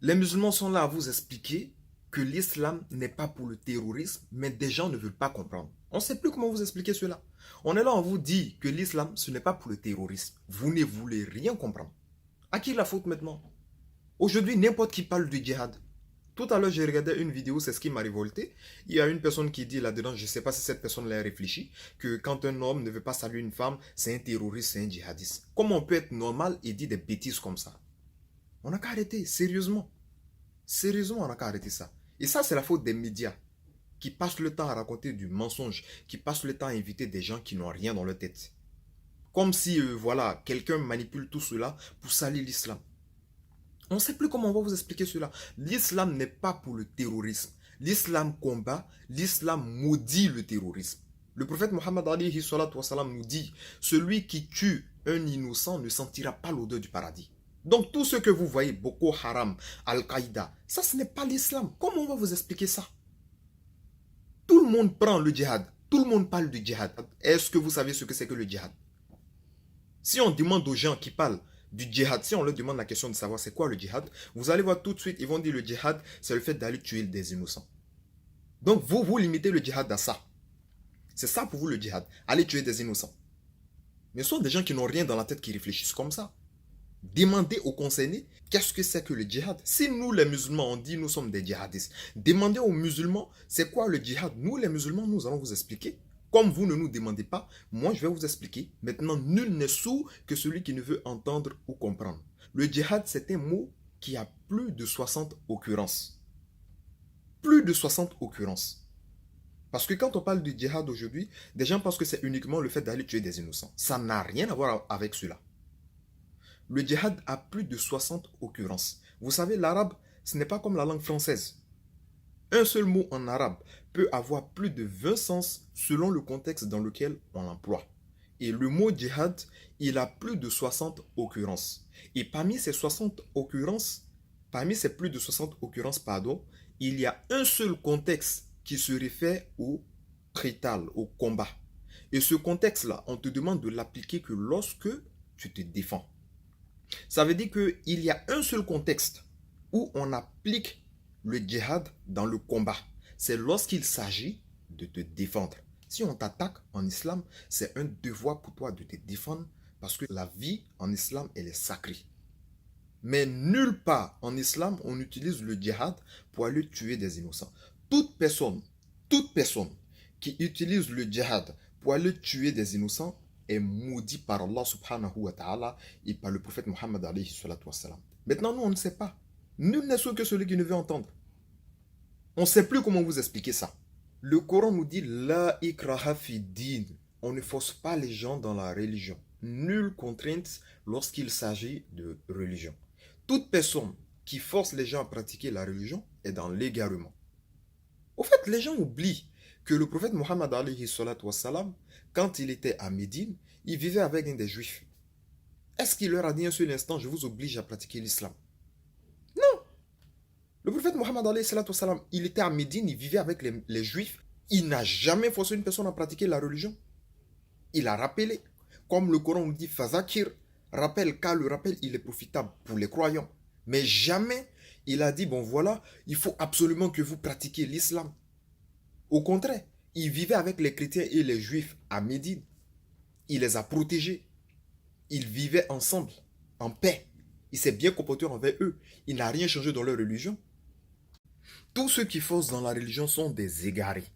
Les musulmans sont là à vous expliquer que l'islam n'est pas pour le terrorisme, mais des gens ne veulent pas comprendre. On ne sait plus comment vous expliquer cela. On est là, on vous dit que l'islam, ce n'est pas pour le terrorisme. Vous ne voulez rien comprendre. À qui la faute maintenant? Aujourd'hui, n'importe qui parle du djihad. Tout à l'heure, j'ai regardé une vidéo, c'est ce qui m'a révolté. Il y a une personne qui dit là-dedans, je ne sais pas si cette personne l'a réfléchi, que quand un homme ne veut pas saluer une femme, c'est un terroriste, c'est un djihadiste. Comment on peut être normal et dire des bêtises comme ça? On n'a qu'à arrêter, sérieusement. Sérieusement, on n'a qu'à arrêter ça. Et ça, c'est la faute des médias qui passent le temps à raconter du mensonge, qui passent le temps à inviter des gens qui n'ont rien dans leur tête. Comme si, voilà, quelqu'un manipule tout cela pour salir l'islam. On ne sait plus comment on va vous expliquer cela. L'islam n'est pas pour le terrorisme. L'islam combat, l'islam maudit le terrorisme. Le prophète Mohammed alayhi salatu wassalam nous dit, celui qui tue un innocent ne sentira pas l'odeur du paradis. Donc tout ce que vous voyez, Boko Haram, Al-Qaïda, ça ce n'est pas l'islam. Comment on va vous expliquer ça? Tout le monde prend le djihad. Tout le monde parle du djihad. Est-ce que vous savez ce que c'est que le djihad? Si on demande aux gens qui parlent du djihad, si on leur demande la question de savoir c'est quoi le djihad, vous allez voir tout de suite, ils vont dire le djihad, c'est le fait d'aller tuer des innocents. Donc vous limitez le djihad à ça. C'est ça pour vous le djihad, aller tuer des innocents. Mais ce sont des gens qui n'ont rien dans la tête qui réfléchissent comme ça. Demandez aux concernés qu'est-ce que c'est que le djihad. Si nous les musulmans on dit nous sommes des djihadistes, demandez aux musulmans c'est quoi le djihad. Nous les musulmans nous allons vous expliquer. Comme vous ne nous demandez pas, moi je vais vous expliquer. Maintenant, nul n'est sourd que celui qui ne veut entendre ou comprendre. Le djihad, c'est un mot qui a plus de 60 occurrences. Plus de 60 occurrences. Parce que quand on parle du djihad aujourd'hui, des gens pensent que c'est uniquement le fait d'aller tuer des innocents. Ça n'a rien à voir avec cela. Le djihad a plus de 60 occurrences. Vous savez, l'arabe, ce n'est pas comme la langue française. Un seul mot en arabe peut avoir plus de 20 sens selon le contexte dans lequel on l'emploie. Et le mot djihad, il a plus de 60 occurrences. Et parmi ces 60 occurrences, parmi ces plus de 60 occurrences, pardon, il y a un seul contexte qui se réfère au qital, au combat. Et ce contexte-là, on te demande de l'appliquer que lorsque tu te défends. Ça veut dire qu'il y a un seul contexte où on applique le djihad dans le combat. C'est lorsqu'il s'agit de te défendre. Si on t'attaque en islam, c'est un devoir pour toi de te défendre parce que la vie en islam, elle est sacrée. Mais nulle part en islam, on utilise le djihad pour aller tuer des innocents. Toute personne qui utilise le djihad pour aller tuer des innocents est maudit par Allah subhanahu wa ta'ala et par le prophète Mohammed alayhi salatu wassalam. Maintenant, nous, on ne sait pas. Nul n'est sûr que celui qui ne veut entendre. On ne sait plus comment vous expliquer ça. Le Coran nous dit La ikraha fi din. On ne force pas les gens dans la religion. Nulle contrainte lorsqu'il s'agit de religion. Toute personne qui force les gens à pratiquer la religion est dans l'égarement. Au fait, les gens oublient que le prophète Mohammed alayhi salatu wassalam, quand il était à Médine, il vivait avec des juifs. Est-ce qu'il leur a dit un seul instant, je vous oblige à pratiquer l'islam? Non. Le prophète Mohammed alayhi salatu wassalam, il était à Médine, il vivait avec les juifs. Il n'a jamais forcé une personne à pratiquer la religion. Il a rappelé, comme le Coran nous dit, Fazakir, rappelle, car le rappel, il est profitable pour les croyants. Mais jamais il a dit, bon voilà, il faut absolument que vous pratiquiez l'islam. Au contraire, il vivait avec les chrétiens et les juifs à Médine. Il les a protégés. Ils vivaient ensemble, en paix. Il s'est bien comporté envers eux. Il n'a rien changé dans leur religion. Tous ceux qui forcent dans la religion sont des égarés.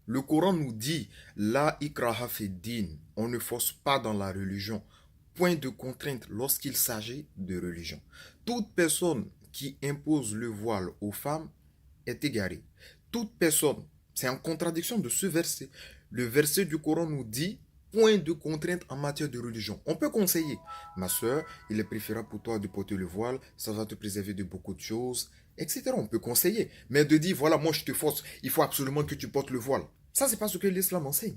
Le Coran nous dit, La ikraha fi din. On ne force pas dans la religion. Point de contrainte lorsqu'il s'agit de religion. Toute personne qui impose le voile aux femmes est égarée. Toute personne, c'est en contradiction de ce verset. Le verset du Coran nous dit, point de contrainte en matière de religion. On peut conseiller, ma soeur, il est préférable pour toi de porter le voile, ça va te préserver de beaucoup de choses, etc. On peut conseiller. Mais de dire, voilà, moi je te force, il faut absolument que tu portes le voile. Ça, c'est pas ce que l'islam enseigne.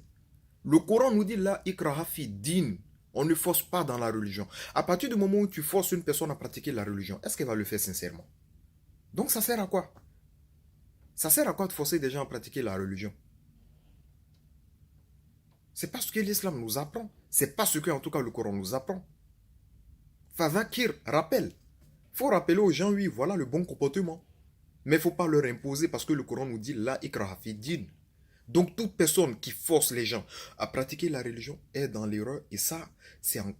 Le Coran nous dit, la ikraha fi din. On ne force pas dans la religion. À partir du moment où tu forces une personne à pratiquer la religion, est-ce qu'elle va le faire sincèrement? Donc ça sert à quoi? Ça sert à quoi de forcer des gens à pratiquer la religion? C'est pas ce que l'islam nous apprend. C'est pas ce que, en tout cas, le Coran nous apprend. Fadhakir, rappelle. Il faut rappeler aux gens, oui, voilà le bon comportement. Mais il ne faut pas leur imposer parce que le Coran nous dit la ikraha fi din. Donc toute personne qui force les gens à pratiquer la religion est dans l'erreur et ça, c'est en